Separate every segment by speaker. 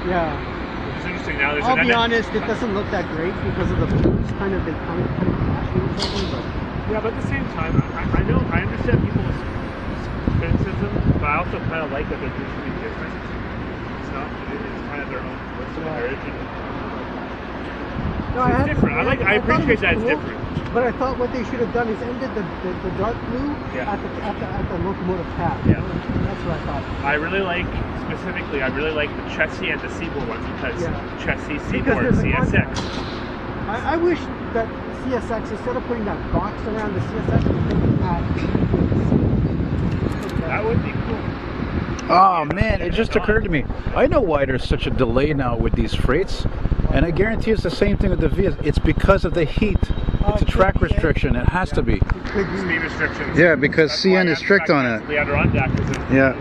Speaker 1: Yeah.
Speaker 2: Which is interesting. Now there's
Speaker 1: I'll be honest, it doesn't look that great because of the blues. They kind of clashing each other. But
Speaker 2: yeah, but at the same time, I understand people's criticism, but I also kind of like that they're doing something different. It's kind of their own personal heritage.
Speaker 1: No,
Speaker 2: it's different. I appreciate that it's
Speaker 1: cool,
Speaker 2: different.
Speaker 1: But I thought what they should have done is ended the dark blue at the locomotive cab.
Speaker 2: Yeah.
Speaker 1: That's what I thought.
Speaker 2: I really like the Chessie and the Seaboard ones because Chessie, Seaboard, CSX.
Speaker 1: I wish that CSX, instead of putting that box around the CSX,
Speaker 2: that would be cool.
Speaker 3: Oh man, it just occurred to me. I know why there's such a delay now with these freights. And I guarantee it's the same thing with the Vias. It's because of the heat. It's a track restriction. It has to be.
Speaker 2: Speed restrictions.
Speaker 3: Yeah, because CN is strict on it.
Speaker 2: The Adirondack is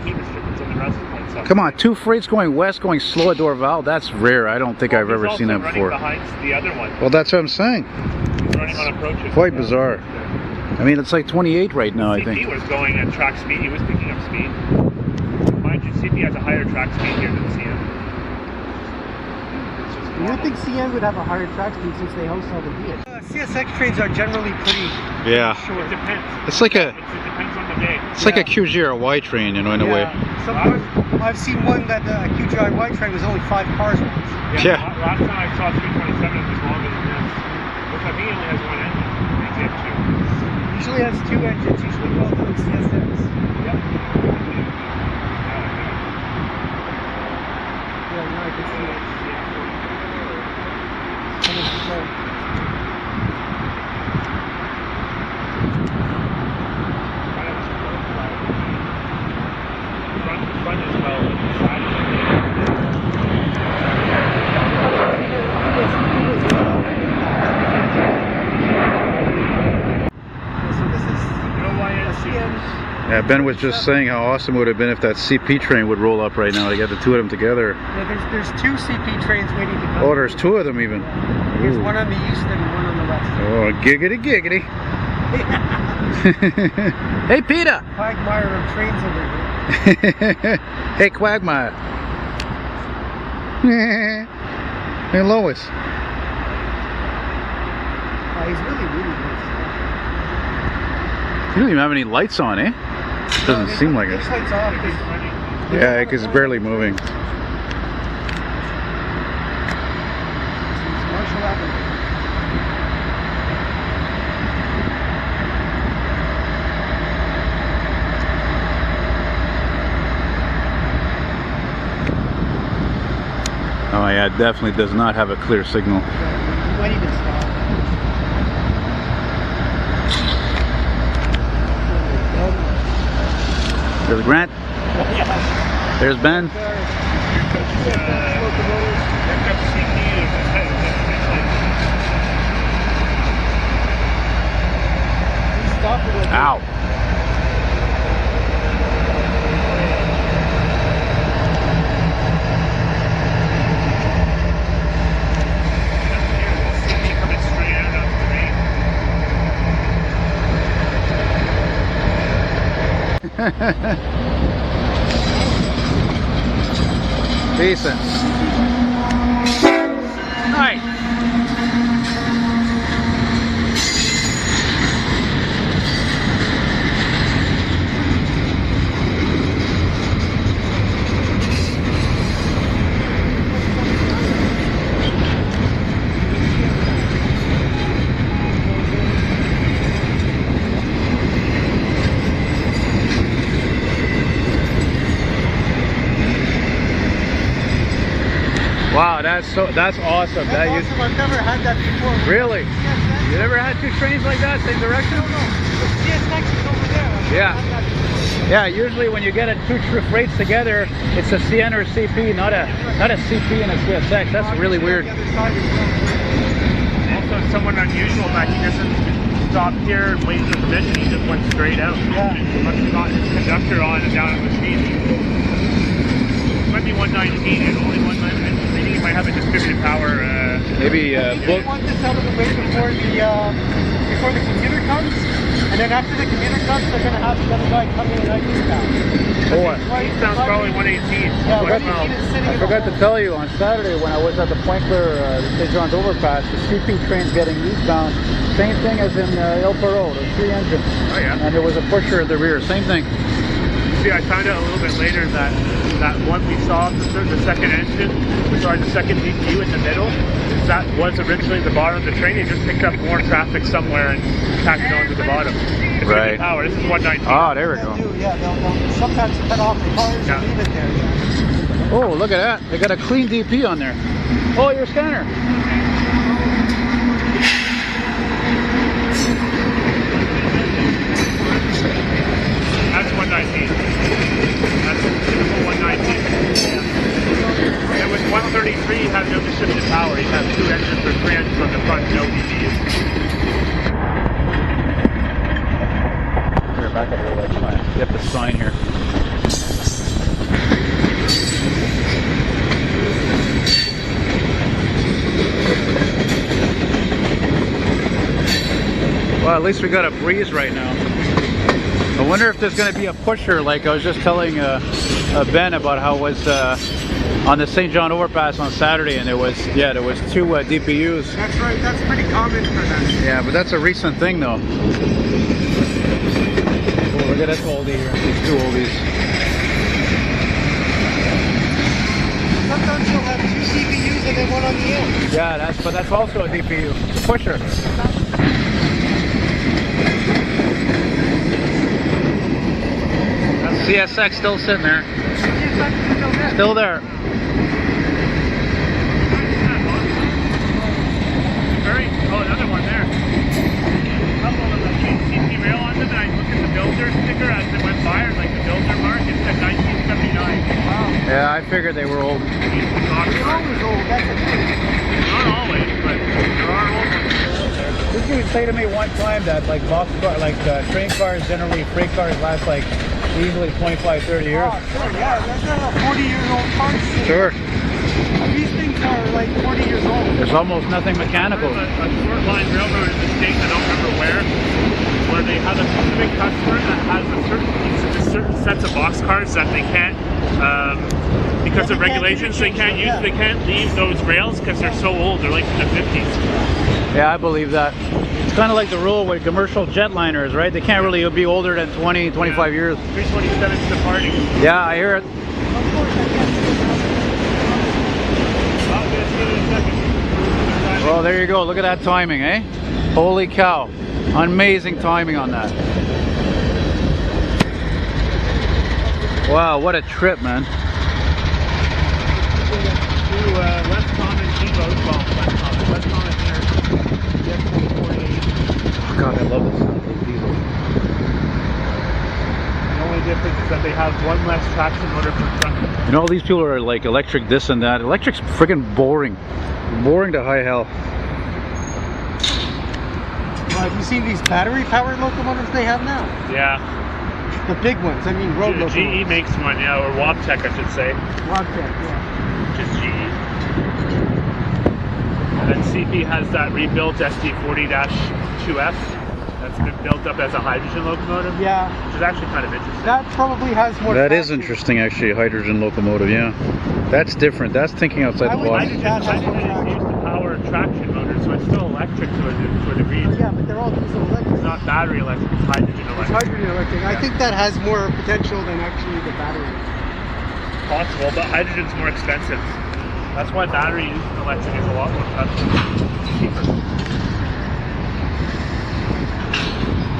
Speaker 2: heat restrictions on the rest of the
Speaker 3: Come on, 2 freights going west, going slow at Dorval. That's rare. I don't think I've ever seen that before.
Speaker 2: Behind the other one.
Speaker 3: Well, that's what I'm saying.
Speaker 2: Running on approaches.
Speaker 3: Quite bizarre. I mean, it's like 28 right now, I think.
Speaker 2: CP was going at track speed. He was picking up speed. Mind you, CP has a higher track speed here than CN.
Speaker 1: You would think CN would have a higher track speed since they host all the Vias. CSX trains are generally pretty short.
Speaker 2: It depends.
Speaker 3: It's like a.
Speaker 2: It depends on the day.
Speaker 3: It's like a QGRY train, you know, in a way.
Speaker 1: Sometimes I've seen one that a QGRY train was only 5 cars once.
Speaker 2: Yeah. Last time I saw 327, it was longer than this. Which I think it only has one engine.
Speaker 1: Usually has 2 engines. Usually both of them CSX.
Speaker 2: Yeah.
Speaker 1: Yeah, now I can see it.
Speaker 2: Front as well.
Speaker 3: Yeah, Ben was just saying how awesome it would have been if that CP train would roll up right now. They got the 2 of them together.
Speaker 1: Yeah, there's 2 CP trains waiting to come.
Speaker 3: Oh, there's 2 of them even.
Speaker 1: Yeah. There's one on the east and one on the west.
Speaker 3: Oh, giggity giggity. Hey, Peter.
Speaker 1: Quagmire of trains over here.
Speaker 3: Hey, Quagmire. Hey, Lois.
Speaker 1: He's really nice.
Speaker 3: You don't even have any lights on, eh? Doesn't seem like it.
Speaker 1: Lights off.
Speaker 3: Yeah, because it's barely moving. Oh yeah, it definitely does not have a clear signal.
Speaker 1: Might even stop.
Speaker 3: There's Grant. There's Ben. Ow. Decent. Nice. Wow, that's awesome.
Speaker 1: That's awesome. I've never had that before.
Speaker 3: Really? You never had 2 trains like that, same direction?
Speaker 1: No. The CSX is over there.
Speaker 3: Yeah, usually when you get 2 freights together, it's a CN or a CP, not a CP and a CSX. That's really weird.
Speaker 2: Also, somewhat unusual that he doesn't stop here waiting for permission. He just went straight out.
Speaker 1: Yeah.
Speaker 2: Must have got his conductor on and down at the speed. It might be 119 and only 119. Maybe he might have a distributed power
Speaker 3: Maybe
Speaker 1: We want this out of the way before the commuter comes, and then after the commuter comes, they're gonna have the other guy come in and eastbound.
Speaker 2: Eastbound's probably 118.
Speaker 1: Yeah, 118 is sitting.
Speaker 3: I forgot to tell you, on Saturday when I was at the Point Clear St. John's overpass, the CP train's getting eastbound. Same thing as in El Perot, the 3 engine.
Speaker 2: Oh yeah.
Speaker 3: And there was a pusher at the rear, same thing.
Speaker 2: See, I found out a little bit later that one we saw, the second engine, the second DPU in the middle, that was originally the bottom of the train. It just picked up more traffic somewhere and tacked it onto the bottom. It's
Speaker 3: Right.
Speaker 2: power. This is 119.
Speaker 3: Ah, there we go.
Speaker 1: Yeah, they'll sometimes cut off the cars and leave it there. Yeah.
Speaker 3: Oh, look at that. They got a clean DP on there. Oh, your scanner.
Speaker 2: That's 119. That's a typical 119. It was 133, you have no distributed power. You have 2 engines or 3 engines on the front, no DPU.
Speaker 3: Here, back up a little bit. You have the sign here. Well, at least we got a breeze right now. I wonder if there's going to be a pusher, like I was just telling Ben about how it was on the St. John overpass on Saturday, and there was 2 DPUs.
Speaker 1: That's right. That's pretty common for that.
Speaker 3: Yeah, but that's a recent thing, though. Oh, look at this oldie here. These 2 oldies.
Speaker 1: Sometimes you'll have 2 CPUs and then one on the end.
Speaker 3: Yeah, but that's also a DPU. It's a pusher. CSX still sitting there. Still there.
Speaker 2: Another one there. A couple of them CP rail on them, and I looked at the builder sticker as it went by, or like the builder mark, it said 1979. Wow.
Speaker 3: Yeah, I figured they were old.
Speaker 1: They're always old, that's the thing.
Speaker 2: Not always, but there are old ones.
Speaker 3: Did you say to me one time that like train cars, generally freight cars, last like easily 25, 30 years?
Speaker 1: Oh, sure, yeah. That's a 40-year-old cars.
Speaker 3: Sure.
Speaker 1: These things are like 40 years old.
Speaker 3: There's almost nothing mechanical.
Speaker 2: A short line railroad in the States, I don't remember where they have a specific customer that has a certain sets of boxcars that they can't, because of regulations, they can't leave those rails because they're so old. They're like from the 50s.
Speaker 3: Yeah, I believe that. It's kind of like the rule with commercial jetliners, right? They can't really be older than 20, 25 years.
Speaker 2: 327's departing.
Speaker 3: Yeah, I hear it.
Speaker 1: Of course, I guess.
Speaker 3: Well, there you go. Look at that timing, eh? Holy cow. Amazing timing on that. Wow, what a trip, man.
Speaker 2: Less common G-boats, less common here.
Speaker 3: Oh, God, I love this sound of those diesels.
Speaker 2: The only difference is that they have one less traction motor per truck.
Speaker 3: You know, all these people are like electric this and that. Electric's freaking boring. Boring to high hell.
Speaker 1: Well, have you seen these battery-powered locomotives they have now?
Speaker 2: Yeah.
Speaker 1: The big ones, I mean road locomotives.
Speaker 2: GE makes one, yeah, or Wabtec, I should say.
Speaker 1: Wabtec, yeah.
Speaker 2: Which is GE. And then CP has that rebuilt SD40-2F that's been built up as a hydrogen locomotive.
Speaker 1: Yeah.
Speaker 2: Which is actually kind of interesting.
Speaker 1: That probably has more
Speaker 3: That is
Speaker 1: traction.
Speaker 3: interesting, actually, a hydrogen locomotive, yeah. That's different. That's thinking outside the box.
Speaker 2: Hydrogen is used to power traction motors, so it's still electric to a degree.
Speaker 1: Yeah, but they're all diesel electric.
Speaker 2: It's not battery electric, it's hydrogen
Speaker 1: It's
Speaker 2: electric.
Speaker 1: hydrogen electric. I think that has more potential than actually the battery.
Speaker 2: Possible, but hydrogen's more expensive. That's why battery electric is a lot more cheaper.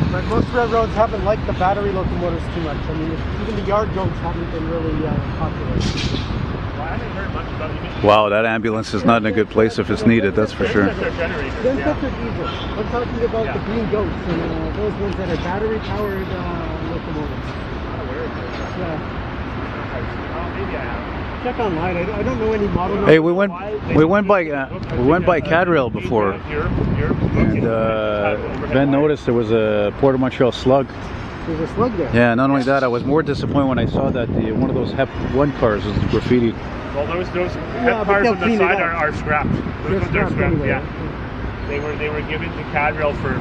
Speaker 1: But most railroads haven't liked the battery locomotives too much. I mean, even the yard goats haven't been really popular.
Speaker 2: Well, I haven't heard much about it.
Speaker 3: Wow, that ambulance is not in a good place if it's needed, that's for sure.
Speaker 1: Then such a diesel. I'm talking about the green goats and those ones that are battery-powered locomotives. Yeah.
Speaker 2: Maybe I have.
Speaker 1: Check online. I don't know any model numbers.
Speaker 3: Hey, we went by Cadrail before, and Ben noticed there was a Port of Montreal slug
Speaker 1: There's a slug there.
Speaker 3: Yeah, not only that, I was more disappointed when I saw that one of those HEP 1 cars was graffiti.
Speaker 2: Well, those
Speaker 1: Yeah, but
Speaker 2: cars
Speaker 1: they'll
Speaker 2: on the
Speaker 1: clean it
Speaker 2: side
Speaker 1: up.
Speaker 2: are scrapped. Those ones are scrapped.
Speaker 1: anyway.
Speaker 2: Yeah. They were given to CADRail for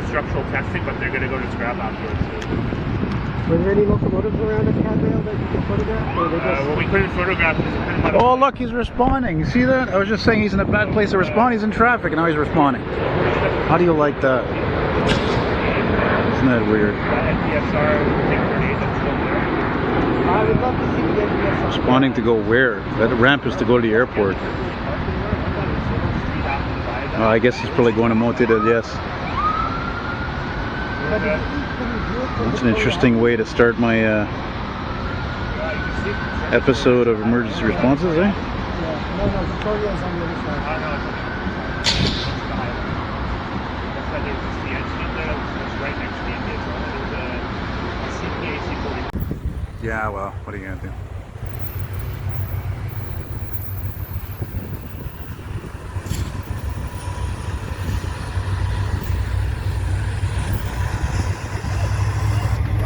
Speaker 2: structural testing, but they're going to go to scrap afterwards.
Speaker 1: Were there any locomotives around at CADRail that you could photograph? Or they just...
Speaker 2: Well, we couldn't photograph because we couldn't have
Speaker 3: Oh, look, he's responding. You see that? I was just saying he's in a bad place to respond. He's in traffic, and now he's responding. How do you like that? Isn't that weird?
Speaker 2: NPSR thing that's still there.
Speaker 1: I would love to see the NPSR.
Speaker 3: Responding to go where? That ramp is to go to the airport. I guess he's probably going to Montreal, yes. That's an interesting way to start my episode of emergency responses, eh?
Speaker 1: Yeah. No, Victoria's on the other side.
Speaker 3: Yeah, well, what are you going to do?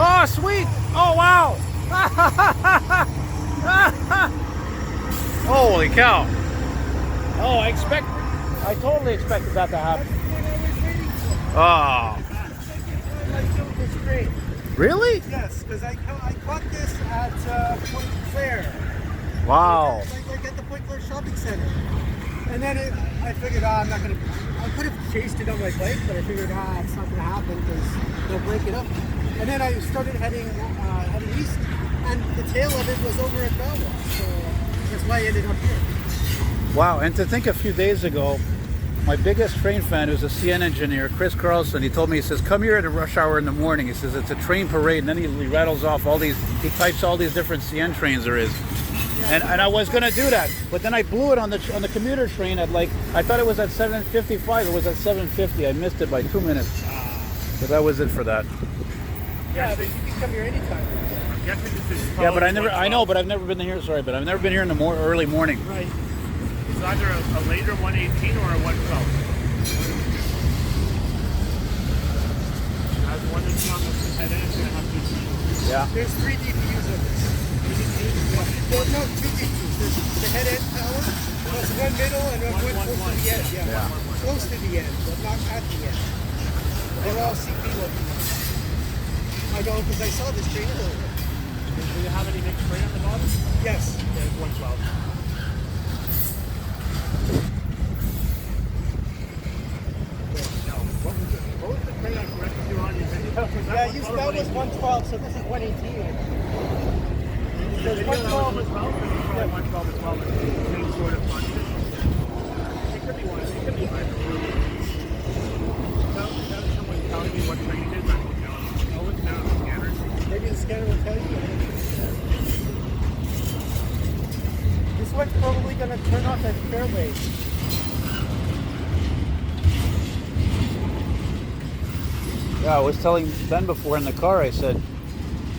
Speaker 3: Oh, sweet! Oh, wow! Holy cow! Oh, I totally expected that to happen. Oh. Really?
Speaker 1: Yes, because I caught this at Point Claire.
Speaker 3: Wow.
Speaker 1: Like at the Point Claire shopping center. And then I figured, I'm not going to... I could have chased it on my bike, but I figured, it's not going to happen because they'll break it up. And then I started heading east, and the tail of it was over at Dorval. So that's why I ended up here.
Speaker 3: Wow, and to think a few days ago, my biggest train fan, who's a CN engineer, Chris Carlson, he told me, he says, come here at a rush hour in the morning. He says, it's a train parade, and then he rattles off all these, he types all these different CN trains there is. And I was going to do that, but then I blew it on the commuter train at I thought it was at 7:55, it was at 7:50. I missed it by 2 minutes. But that was it for that.
Speaker 1: Yeah, but you can come here anytime.
Speaker 3: Yeah, but I know, but I've never been here, sorry, but I've never been here in the early morning.
Speaker 2: Right. It's either a later 118 or a 112. As 118 on the head end, it's going to have to...
Speaker 3: Yeah.
Speaker 1: There's 3 DPUs of this. Well, no, 2 DPUs. There's the head end tower, there's one middle and one close to the end. Yeah. Close to the end, but not at the end. They're all CP locomotives. I know because I saw this train earlier.
Speaker 2: Do you have any mixed freight on the bottom?
Speaker 1: Yes.
Speaker 2: There's 112. What was the train I corrected you on?
Speaker 1: Yeah, that was 112, so this is 118.
Speaker 2: Because 112 as well? Yeah, 112 as well. Same sort of function. It could be one. It could be either. Without someone telling me what train it is, I don't know. It's down on the scanner.
Speaker 1: Maybe the scanner will tell you. This one's probably going to turn off at Fairway.
Speaker 3: Yeah, I was telling Ben before in the car, I said,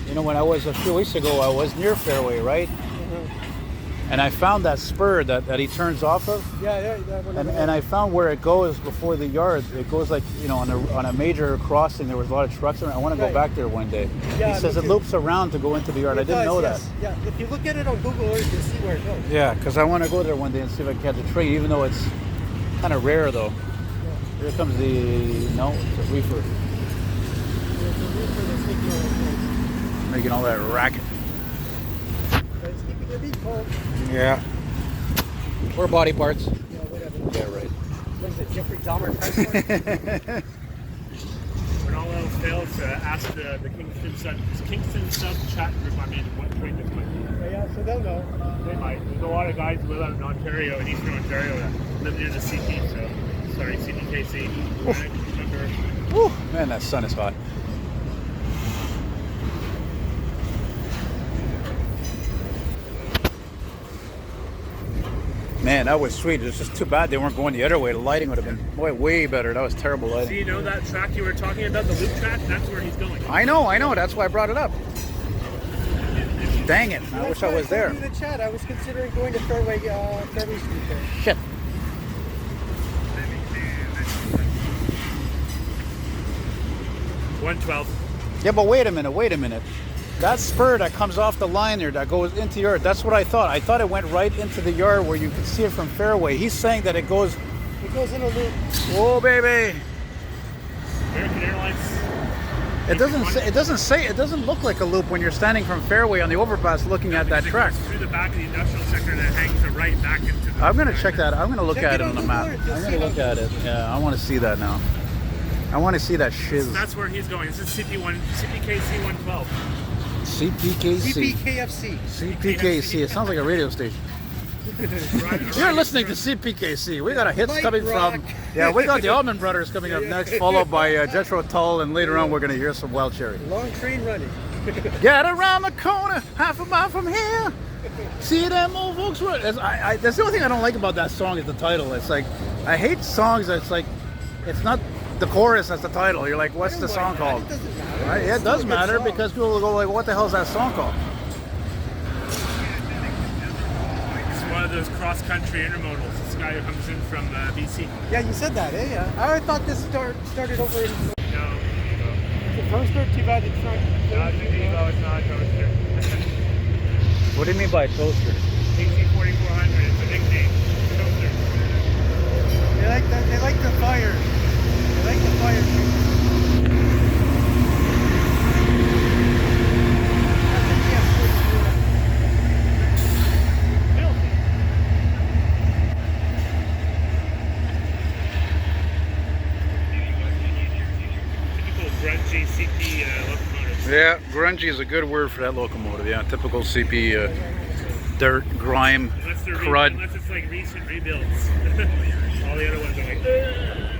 Speaker 3: you know, when I was a few weeks ago, I was near Fairway, right? And I found that spur that he turns off of.
Speaker 1: Yeah.
Speaker 3: And I found where it goes before the yard. It goes like, you know, on a major crossing, there was a lot of trucks around. I want to go back there one day.
Speaker 1: Yeah,
Speaker 3: he says it loops around to go into the yard. I didn't know that.
Speaker 1: Yeah, if you look at it on Google Earth, you'll see where it goes.
Speaker 3: Yeah, because I want to go there one day and see if I can catch a train, even though it's kind of rare, though. Yeah. Here comes no, it's a reefer.
Speaker 1: There's a reefer that's making all the noise.
Speaker 3: Making all that racket.
Speaker 1: But it's keeping your beat cold.
Speaker 3: Yeah. Or body parts.
Speaker 1: Yeah, whatever.
Speaker 3: Yeah, right.
Speaker 1: What is it, Jeffrey Dahmer Chrysler?
Speaker 2: When all else fails, ask the Kingston sub chat group I'm in what train this might be.
Speaker 1: Yeah, so they'll know.
Speaker 2: They might. There's a lot of guys who live out in Ontario, in Eastern Ontario, that live near the CP, so sorry, CPKC. Remember.
Speaker 3: Woo, man, that sun is hot. Man, that was sweet. It's just too bad they weren't going the other way. The lighting would have been way better. That was terrible lighting.
Speaker 2: So you know that track you were talking about, the loop track? That's where he's going.
Speaker 3: I know. That's why I brought it up. Dang it. I wish I was there.
Speaker 1: In the chat, I was considering going to Fairway Street there.
Speaker 3: Shit.
Speaker 2: $112.
Speaker 3: Yeah, but wait a minute. That spur that comes off the line there that goes into your yard, that's what I thought. I thought it went right into the yard where you can see it from fairway. He's saying that it goes
Speaker 1: in a loop.
Speaker 3: Oh baby.
Speaker 2: American Airlines.
Speaker 3: It doesn't look like a loop when you're standing from fairway on the overpass looking at that track.
Speaker 2: Through the back of the industrial sector that hangs right back into the
Speaker 3: I'm gonna check that. I'm gonna look at it on the map.
Speaker 1: Google.
Speaker 3: I'm gonna look at it. Yeah, I want to see that now. I want to see that shiz.
Speaker 2: That's where he's going. This is CPKC 112.
Speaker 3: CPKC.
Speaker 1: CPKFC.
Speaker 3: CPKC. It sounds like a radio station. You're listening to CPKC. We got a hits coming from. Yeah, we got the Allman Brothers coming up next, followed by Jethro Tull, and later on we're gonna hear some Wild Cherry.
Speaker 1: Long train running.
Speaker 3: Get around the corner, half a mile from here. See them old folks. That's the only thing I don't like about that song is the title. It's like I hate songs that's like it's not the chorus that's the title. You're like, what's the song called?
Speaker 1: It doesn't matter.
Speaker 3: Right? Yeah, it does matter because people will go like, what the hell is that song called?
Speaker 2: It's one of those cross-country intermodals. This guy who comes in from BC.
Speaker 1: Yeah, you said that, eh? Yeah. I thought this started over in.
Speaker 2: No.
Speaker 1: The toaster, too bad it's not.
Speaker 2: No, it's not a toaster.
Speaker 3: What do you mean by toaster?
Speaker 2: AC 4400. It's a nickname. Toaster.
Speaker 1: They like that. They like the fire. They like the fire.
Speaker 2: Typical grungy CP locomotives.
Speaker 3: Yeah, grungy is a good word for that locomotive. Yeah, typical CP, dirt, grime, crud.
Speaker 2: Unless it's like recent rebuilds. All the other ones are like.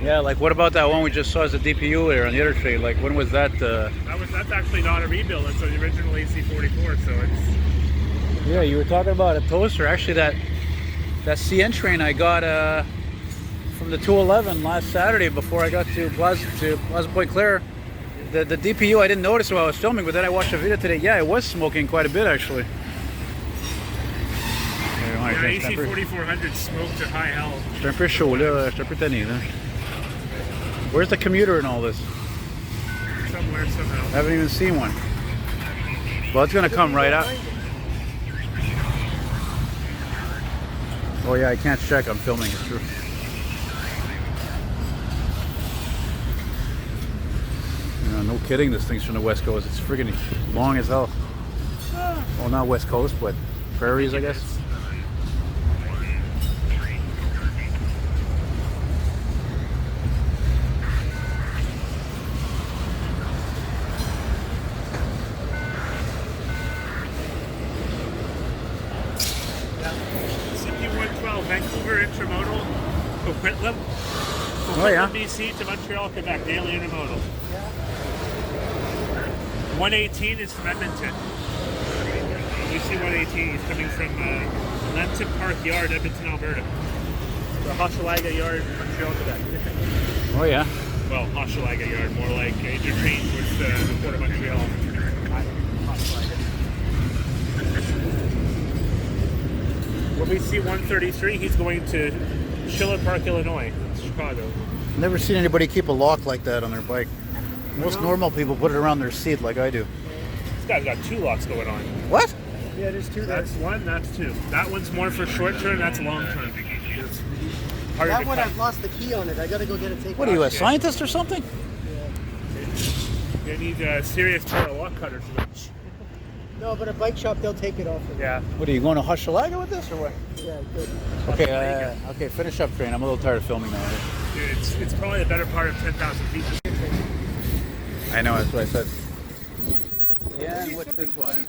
Speaker 3: Yeah, like what about that one we just saw as a DPU there on the other trade? Like when was that?
Speaker 2: That's actually not a rebuild. It's the original AC44. So it's.
Speaker 3: Yeah, you were talking about a toaster. Actually, that CN train I got from the 211 last Saturday before I got to Plaza Point Claire. The DPU I didn't notice while I was filming, but then I watched the video today. Yeah, it was smoking quite a bit actually.
Speaker 2: Yeah, AC4400 smoked to high hell.
Speaker 3: Je suis un peu chaud là, je suis un peu tanné là. Where's the commuter in all this?
Speaker 2: Somewhere, somehow.
Speaker 3: I haven't even seen one. Well, it's gonna come right out. Oh yeah, I can't check. I'm filming. It's true. Yeah, no kidding. This thing's from the West Coast. It's friggin' long as hell. Well, not West Coast, but prairies, I guess.
Speaker 2: Vancouver intermodal, Coquitlam.
Speaker 3: Oh yeah.
Speaker 2: BC to Montreal, Quebec, daily intermodal. 118 is from Edmonton. You see 118, he's coming from Lenton Park Yard, Edmonton, Alberta. The Hochelaga Yard, Montreal, Quebec.
Speaker 3: Oh yeah.
Speaker 2: Well, Hochelaga Yard, more like interchange with the Port of Montreal. When we see 133, he's going to Schiller Park, Illinois, Chicago.
Speaker 3: Never seen anybody keep a lock like that on their bike. Most normal people put it around their seat like I do.
Speaker 2: This guy's got two locks going on.
Speaker 3: What?
Speaker 1: Yeah, there's two there.
Speaker 2: That's one, that's two. That one's more for short term, that's long term.
Speaker 1: That one I've lost the key on it. I gotta go get it taken.
Speaker 3: What are you, a scientist or something?
Speaker 2: You need a serious pair of lock cutters.
Speaker 1: No, but a bike shop, they'll take it off.
Speaker 2: Yeah.
Speaker 3: What are you going to Hochelaga with this or what?
Speaker 1: Yeah, good.
Speaker 3: Okay, okay, finish up train. I'm a little tired of filming now.
Speaker 2: Dude, it's probably the better part of 10,000 feet.
Speaker 3: I know, that's what I said. Yeah, and what's this one?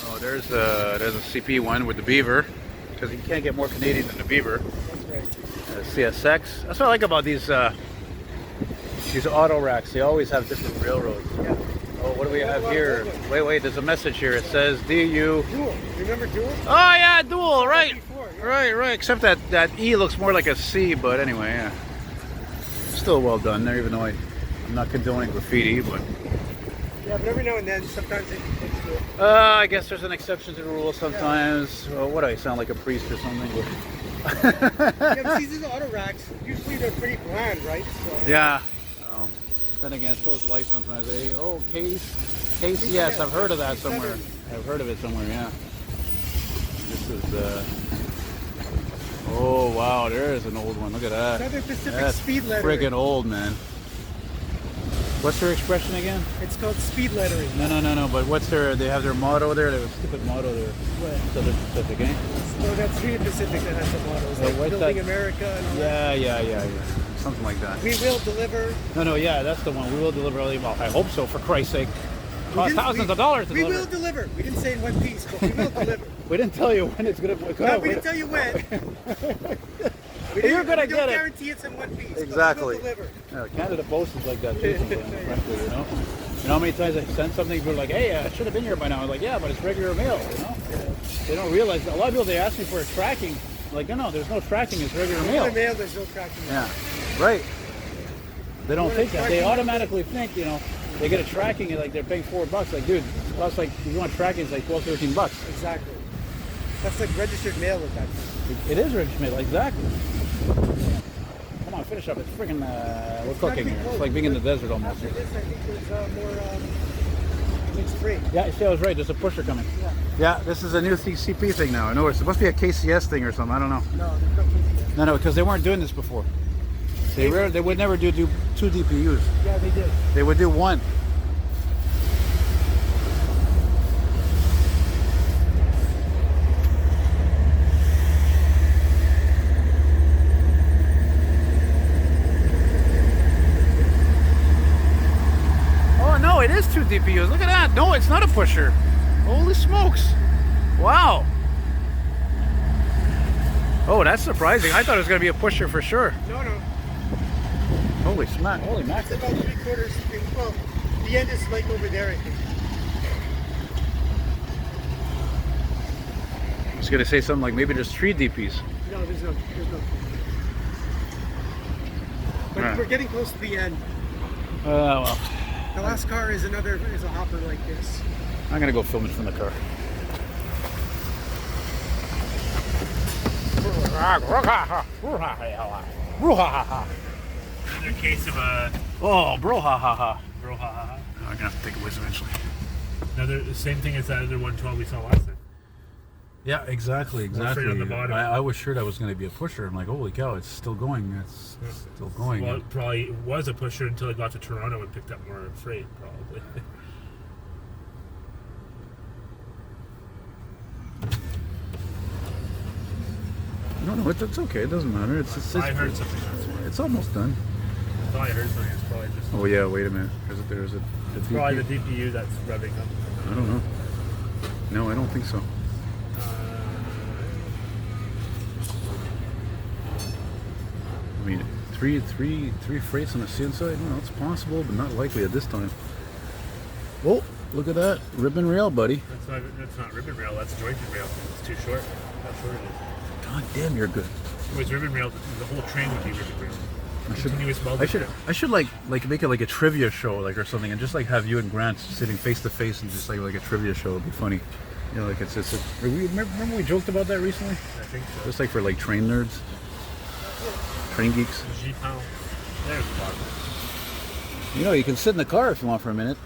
Speaker 3: Oh, there's a CP one with the Beaver, because you can't get more Canadian than the Beaver.
Speaker 1: That's right.
Speaker 3: CSX. That's what I like about these auto racks. They always have different railroads.
Speaker 1: Yeah.
Speaker 3: Oh, what do we have here? Wait, there's a message here. It says DU.
Speaker 1: Dual. Remember Dual?
Speaker 3: Oh yeah, dual, right.
Speaker 1: Before, yeah.
Speaker 3: Right. Except that E looks more like a C, but anyway, yeah. Still well done there, even though I'm not condoning graffiti, but.
Speaker 1: Yeah, but every now and then, sometimes it's good.
Speaker 3: I guess there's an exception to the rule sometimes. Yeah. What do I sound like a priest or something?
Speaker 1: Yeah, but these auto racks, usually they're pretty bland, right? So.
Speaker 3: Yeah. Oh. Then again, so is life sometimes. Oh, case, yes, I've heard of that somewhere. I've heard of it somewhere, yeah. This is, oh wow, there is an old one. Look at that.
Speaker 1: Southern Pacific
Speaker 3: That's
Speaker 1: speed lettering.
Speaker 3: friggin' old, man. What's their expression again?
Speaker 1: It's called speed lettering.
Speaker 3: No. But what's their? They have their motto there. They have a stupid motto there.
Speaker 1: What?
Speaker 3: Southern Pacific, eh?
Speaker 1: No, that's Union Pacific that has the mottos.
Speaker 3: Oh,
Speaker 1: Like
Speaker 3: what's
Speaker 1: building
Speaker 3: that?
Speaker 1: America and all that.
Speaker 3: Yeah. Something like that.
Speaker 1: We will deliver.
Speaker 3: No, yeah, that's the one. We will deliver. Well, I hope so. For Christ's sake, cost thousands of dollars to
Speaker 1: we
Speaker 3: deliver.
Speaker 1: will deliver. We didn't say in one piece, but we will deliver.
Speaker 3: We didn't tell you when it's gonna.
Speaker 1: No, we didn't tell you when.
Speaker 3: You're gonna get
Speaker 1: don't
Speaker 3: it.
Speaker 1: guarantee it's in one piece.
Speaker 3: Exactly.
Speaker 1: But we will deliver.
Speaker 3: Yeah, Canada Post is like that too. Sometimes, frankly, you know. You know how many times I send something, people are like, "Hey, I should have been here by now." I'm like, "Yeah, but it's regular mail." You know. They don't realize. A lot of people they ask me for a tracking. I'm like, no, there's no tracking. It's regular mail.
Speaker 1: Regular mail, there's no tracking.
Speaker 3: Yeah. Right. They don't think that. They automatically think, you know, they get a tracking and like they're paying $4. Like, dude, it costs like, if you want tracking, it's like $12, $13.
Speaker 1: Exactly. That's like registered mail at that time.
Speaker 3: It is registered mail, exactly. Come on, finish up. It's freaking, we're cooking here. It's like being in the desert almost.
Speaker 1: After this, I think there's more mixed freight.
Speaker 3: Yeah, see, I was right. There's a pusher coming. Yeah, this is a new CP thing now. I know it's supposed to be a KCS thing or something. I don't know.
Speaker 1: No, there's no KCS.
Speaker 3: No, because they weren't doing this before. They would never do 2 DPUs.
Speaker 1: Yeah, they did.
Speaker 3: They would do 1. Oh no, it is 2 DPUs. Look at that. No, it's not a pusher. Holy smokes. Wow. Oh, that's surprising. I thought it was going to be a pusher for sure.
Speaker 1: No.
Speaker 3: Holy smack. Holy mac.
Speaker 1: It's about 3/4. Well, the end is like over there, I think.
Speaker 3: I was going to say something like maybe there's 3 DPs.
Speaker 1: No, there's no. But
Speaker 3: Right.
Speaker 1: we're getting close to the end.
Speaker 3: Well,
Speaker 1: The last car is a hopper like this.
Speaker 3: I'm going to go film it from the car.
Speaker 2: Another case of a
Speaker 3: Oh, brouhaha.
Speaker 2: brouhaha.
Speaker 3: I'm going to have to take a whiz eventually.
Speaker 2: The same thing as that other 112 we saw last time.
Speaker 3: Yeah, exactly.
Speaker 2: Freight on the bottom.
Speaker 3: I was sure that was going to be a pusher. I'm like, holy cow, it's still going. It's still going.
Speaker 2: Well, it probably was a pusher until it got to Toronto and picked up more freight, probably.
Speaker 3: No, it's okay. It doesn't matter.
Speaker 2: I heard something. That's why.
Speaker 3: It's almost done.
Speaker 2: I thought I heard something. It's probably just.
Speaker 3: Oh yeah, wait a minute. There's a
Speaker 2: It's
Speaker 3: DPU.
Speaker 2: probably the DPU that's revving up.
Speaker 3: I don't know. No, I don't think so. I mean, three freights on the sea side? No, it's possible, but not likely at this time. Oh, look at that. Ribbon rail, buddy.
Speaker 2: That's not ribbon rail, that's jointed rail. It's too short. How short it is.
Speaker 3: God damn, you're good.
Speaker 2: If it was ribbon rail, the whole train would be ribbon rail.
Speaker 3: I should like make it like a trivia show, like, or something, and just like have you and Grant sitting face to face and just like a trivia show. It'd be funny. You know, like remember we joked about that recently?
Speaker 2: I think so.
Speaker 3: Just like for like train nerds, train geeks.
Speaker 2: G-pound. There's the bottom.
Speaker 3: You know, you can sit in the car if you want for a minute.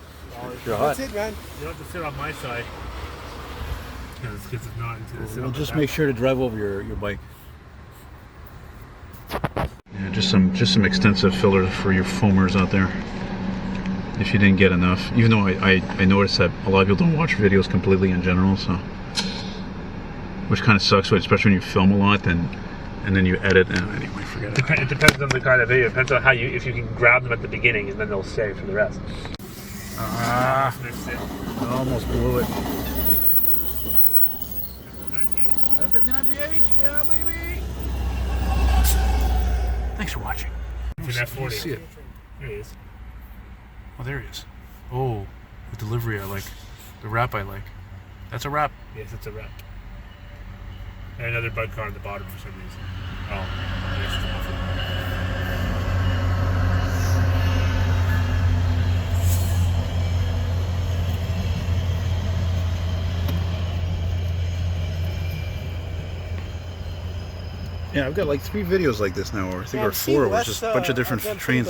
Speaker 3: If you're hot.
Speaker 1: That's it, man.
Speaker 2: You don't have to sit on my side. Because it's not into the sit
Speaker 3: We'll
Speaker 2: on
Speaker 3: just
Speaker 2: the
Speaker 3: make
Speaker 2: back.
Speaker 3: sure to drive over your bike. Yeah, just some extensive fillers for your foamers out there. If you didn't get enough, even though I noticed that a lot of people don't watch videos completely in general, so which kind of sucks, especially when you film a lot and then you edit. Anyway, forget it.
Speaker 2: It depends on the kind of video. It depends on how if you can grab them at the beginning, and then they'll stay for the rest.
Speaker 3: I almost blew it. 59 pH, yeah, baby. Thanks for watching.
Speaker 2: It's an F40.
Speaker 3: See it.
Speaker 2: There he is.
Speaker 3: Oh, there he is. Oh, the delivery I like. The wrap I like. That's a wrap.
Speaker 2: Yes, it's a wrap. And another bug car on the bottom for some reason. Oh, I guess it's a muffler. Yeah, I've got like 3 videos like this now, or I think, or 4, where it's just a bunch of different trains.